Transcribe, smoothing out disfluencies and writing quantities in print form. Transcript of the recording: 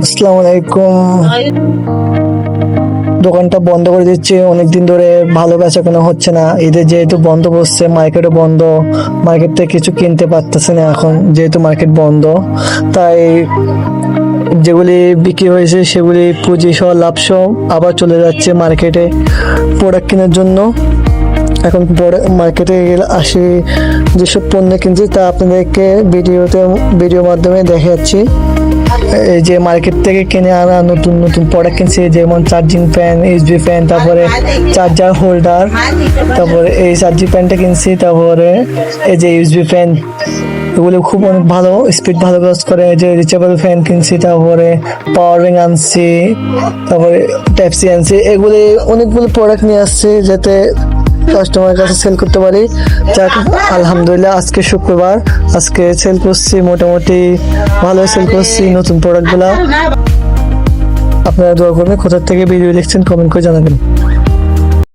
আসসালামু আলাইকুম। দোকানটা বন্ধ করে দিচ্ছে, অনেকদিন ধরে ভালো বেচা কেনা হচ্ছে না। ঈদের যেহেতু বন্ধ বসছে, মার্কেটও বন্ধ, মার্কেট থেকে কিছু কিনতে পারতেছে না এখন যেহেতু মার্কেট বন্ধ। তাই যেগুলি বিক্রি হয়েছে সেগুলি পুঁজি সহ লাভ সহ আবার চলে যাচ্ছে মার্কেটে প্রোডাক্ট কেনার জন্য। এখন মার্কেটে গেলে আসি, যেসব পণ্য কিনছি তা আপনাদেরকে ভিডিওর মাধ্যমে দেখাচ্ছি। এই যে মার্কেট থেকে কিনে আনা নতুন নতুন প্রোডাক্ট কিনছি, যেমন চার্জিং ফ্যান, ইউএসবি ফ্যান, তারপরে চার্জার হোল্ডার, তারপরে এই চার্জিং ফ্যানটা কিনছি, তারপরে এই যে ইউএসবি ফ্যান, এগুলো খুব অনেক ভালো, স্পিড ভালো কাজ করে। এই যে রিচার্জেবল ফ্যান কিনছি, তারপরে পাওয়ার ব্যাংক আনছি, তারপরে ট্যাপসি আনছি। এগুলি অনেকগুলো প্রোডাক্ট নিয়ে আসছি যাতে কাস্টমারের কাছে সেল করতে পারি। যাক আলহামদুলিল্লাহ, আজকে শুক্রবার, আজকে সেল করছি, মোটামুটি ভালো সেল করছি নতুন প্রোডাক্টগুলা। আপনারা দোয়া করবেন, কোথা থেকে ভিডিও দেখছেন কমেন্ট করে জানাবেন।